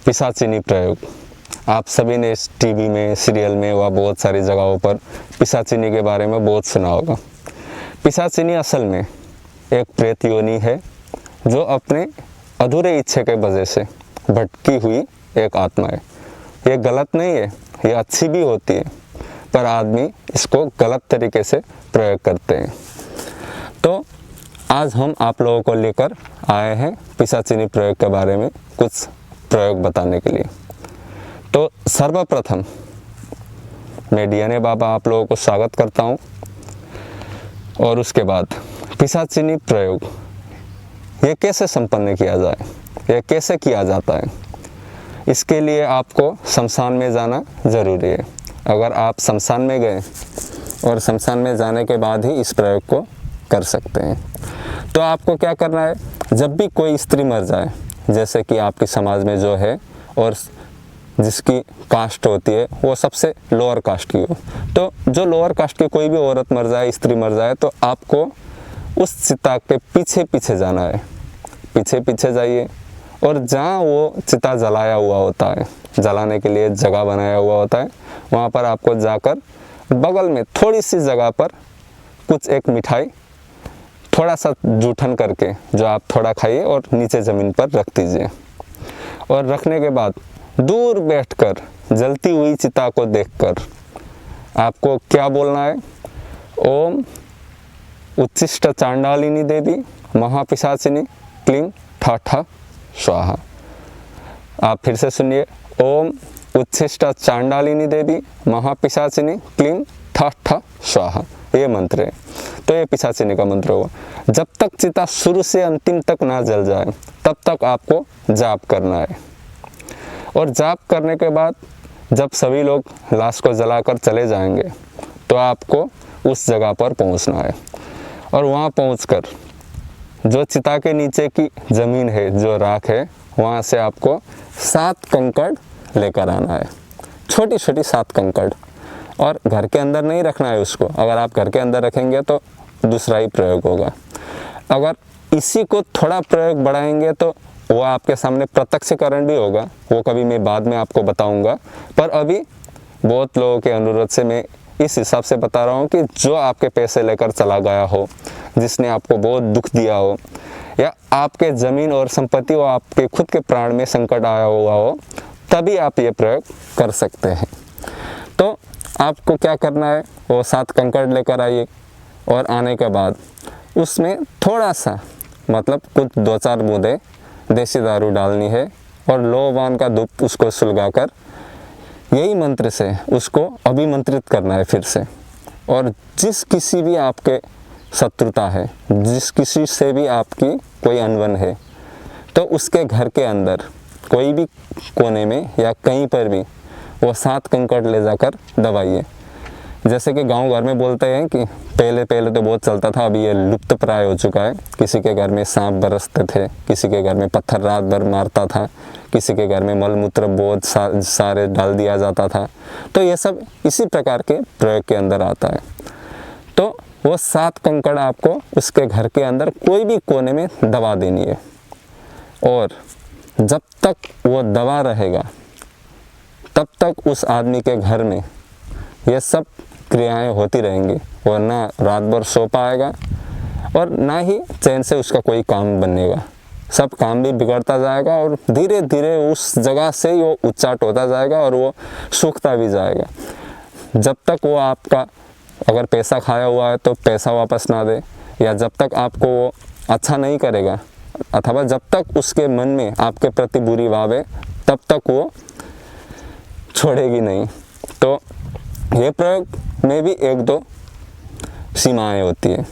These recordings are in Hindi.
पिशाचिनी प्रयोग। आप सभी ने इस टीवी में, सीरियल में व बहुत सारी जगहों पर पिशाचिनी के बारे में बहुत सुना होगा। पिशाचिनी असल में एक प्रेत योनि है जो अपने अधूरे इच्छा के वजह से भटकी हुई एक आत्मा है। ये गलत नहीं है, ये अच्छी भी होती है, पर आदमी इसको गलत तरीके से प्रयोग करते हैं। तो आज हम आप लोगों को लेकर आए हैं पिशाचिनी प्रयोग के बारे में कुछ प्रयोग बताने के लिए। तो सर्वप्रथम मैं डीएनए बाबा आप लोगों को स्वागत करता हूं। और उसके बाद पिशाचिनी प्रयोग ये कैसे संपन्न किया जाए, ये कैसे किया जाता है, इसके लिए आपको शमशान में जाना ज़रूरी है। अगर आप शमशान में गए और शमशान में जाने के बाद ही इस प्रयोग को कर सकते हैं। तो आपको क्या करना है, जब भी कोई स्त्री मर जाए, जैसे कि आपके समाज में जो है और जिसकी कास्ट होती है वो सबसे लोअर कास्ट की हो, तो जो लोअर कास्ट की कोई भी औरत मर जाए, स्त्री मर जाए, तो आपको उस चिता के पीछे पीछे जाना है। पीछे पीछे जाइए और जहाँ वो चिता जलाया हुआ होता है, जलाने के लिए जगह बनाया हुआ होता है, वहाँ पर आपको जाकर बगल में थोड़ी सी जगह पर कुछ एक मिठाई थोड़ा सा जूठन करके जो आप थोड़ा खाइए और नीचे ज़मीन पर रख दीजिए। और रखने के बाद दूर बैठकर जलती हुई चिता को देखकर आपको क्या बोलना है, ओम उच्छिष्ट चांडालिनी देवी महापिशाचिनी क्लीं ठा ठा स्वाहा। आप फिर से सुनिए, ओम उच्छिष्ट चांडालिनी देवी महापिशाचिनी क्लीं ठा ठा स्वाहा। ये मंत्र है। तो ये पिशाचिनी का मंत्र हुआ। जब तक चिता शुरू से अंतिम तक ना जल जाए तब तक आपको जाप करना है। और जाप करने के बाद जब सभी लोग लाश को जलाकर चले जाएंगे तो आपको उस जगह पर पहुंचना है। और वहां पहुंचकर जो चिता के नीचे की ज़मीन है, जो राख है, वहां से आपको 7 कंकड़ लेकर आना है। छोटी छोटी 7 कंकड़। और घर के अंदर नहीं रखना है उसको। अगर आप घर के अंदर रखेंगे तो दूसरा ही प्रयोग होगा। अगर इसी को थोड़ा प्रयोग बढ़ाएंगे तो वो आपके सामने प्रत्यक्षीकरण भी होगा। वो कभी मैं बाद में आपको बताऊंगा। पर अभी बहुत लोगों के अनुरोध से मैं इस हिसाब से बता रहा हूँ कि जो आपके पैसे लेकर चला गया हो, जिसने आपको बहुत दुख दिया हो, या आपके ज़मीन और संपत्ति और आपके खुद के प्राण में संकट आया हुआ हो, तभी आप ये प्रयोग कर सकते हैं। तो आपको क्या करना है, वो 7 कंकड़ लेकर आइए। और आने के बाद उसमें थोड़ा सा, मतलब कुछ 2-4 बूंदे देसी दारू डालनी है और लोबान का धूप उसको सुलगाकर यही मंत्र से उसको अभिमंत्रित करना है फिर से। और जिस किसी भी आपके शत्रुता है, जिस किसी से भी आपकी कोई अनबन है, तो उसके घर के अंदर कोई भी कोने में या कहीं पर भी वो 7 कंकड़ ले जाकर दबाइए। जैसे कि गांव घर में बोलते हैं कि पहले तो बहुत चलता था, अभी ये लुप्त प्राय हो चुका है। किसी के घर में सांप बरसते थे, किसी के घर में पत्थर रात भर मारता था, किसी के घर में मलमूत्र बहुत सारे डाल दिया जाता था। तो ये सब इसी प्रकार के प्रयोग के अंदर आता है। तो वो 7 कंकड़ आपको उसके घर के अंदर कोई भी कोने में दबा देनी है। और जब तक वो दबा रहेगा तब तक उस आदमी के घर में ये सब क्रियाएं होती रहेंगी। और ना रात भर सो पाएगा और ना ही चैन से उसका कोई काम बनेगा। सब काम भी बिगड़ता जाएगा और धीरे धीरे उस जगह से ही वो उच्चाट होता जाएगा और वो सूखता भी जाएगा। जब तक वो आपका अगर पैसा खाया हुआ है तो पैसा वापस ना दे, या जब तक आपको वो अच्छा नहीं करेगा, अथवा जब तक उसके मन में आपके प्रति बुरी भाव है, तब तक वो छोड़ेगी नहीं। तो ये प्रयोग में भी 1-2 सीमाएं होती है।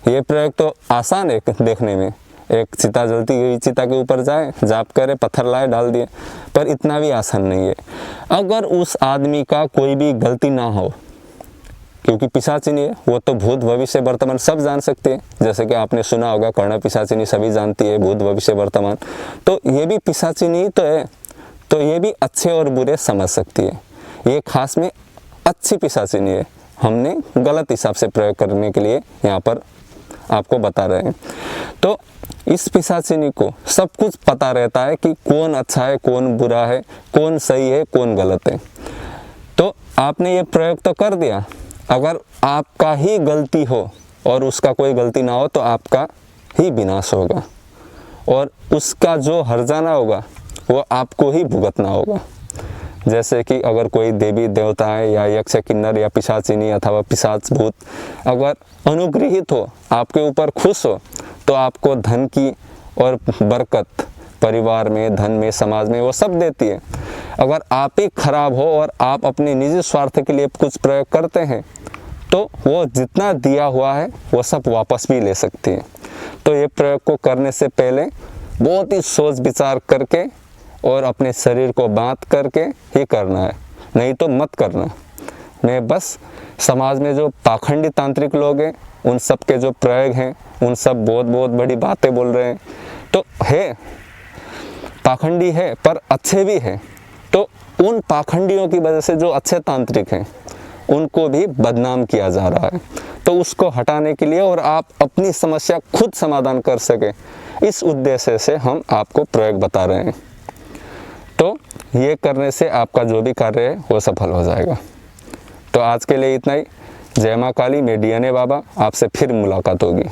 ये प्रयोग तो आसान है देखने में, एक चिता जलती हुई चिता के ऊपर जाए, जाप करे, पत्थर लाए, डाल दिए, पर इतना भी आसान नहीं है। अगर उस आदमी का कोई भी गलती ना हो, क्योंकि पिशाचिनी है, वो तो भूत भविष्य वर्तमान सब जान सकते हैं। जैसे कि आपने सुना होगा कर्ण पिशाचिनी सभी जानती है, भूत भविष्य वर्तमान। तो ये भी पिशाचिनी तो है, तो ये भी अच्छे और बुरे समझ सकती है। ये खास में अच्छी पिशाचिनी है। हमने गलत हिसाब से प्रयोग करने के लिए यहाँ पर आपको बता रहे हैं। तो इस पिशाचिनी को सब कुछ पता रहता है कि कौन अच्छा है, कौन बुरा है, कौन सही है, कौन गलत है। तो आपने ये प्रयोग तो कर दिया, अगर आपका ही गलती हो और उसका कोई गलती ना हो तो आपका ही विनाश होगा और उसका जो हर्जाना होगा वो आपको ही भुगतना होगा। जैसे कि अगर कोई देवी देवता है या यक्ष किन्नर या पिशाचिनी अथवा पिशाच भूत अगर अनुग्रहित हो, आपके ऊपर खुश हो, तो आपको धन की और बरकत परिवार में, धन में, समाज में वो सब देती है। अगर आप ही खराब हो और आप अपने निजी स्वार्थ के लिए कुछ प्रयोग करते हैं तो वो जितना दिया हुआ है वो सब वापस भी ले सकती है। तो ये प्रयोग को करने से पहले बहुत ही सोच विचार करके और अपने शरीर को बांध करके ही करना है, नहीं तो मत करना। मैं बस समाज में जो पाखंडी तांत्रिक लोग हैं उन सब के जो प्रयोग हैं उन सब बहुत बहुत बड़ी बातें बोल रहे हैं, तो है पाखंडी है पर अच्छे भी हैं। तो उन पाखंडियों की वजह से जो अच्छे तांत्रिक हैं उनको भी बदनाम किया जा रहा है। तो उसको हटाने के लिए और आप अपनी समस्या खुद समाधान कर सके, इस उद्देश्य से हम आपको प्रयोग बता रहे हैं। तो ये करने से आपका जो भी कार्य है वो सफल हो जाएगा। तो आज के लिए इतना ही। जय माँ काली, मैं DNA बाबा, आपसे फिर मुलाकात होगी।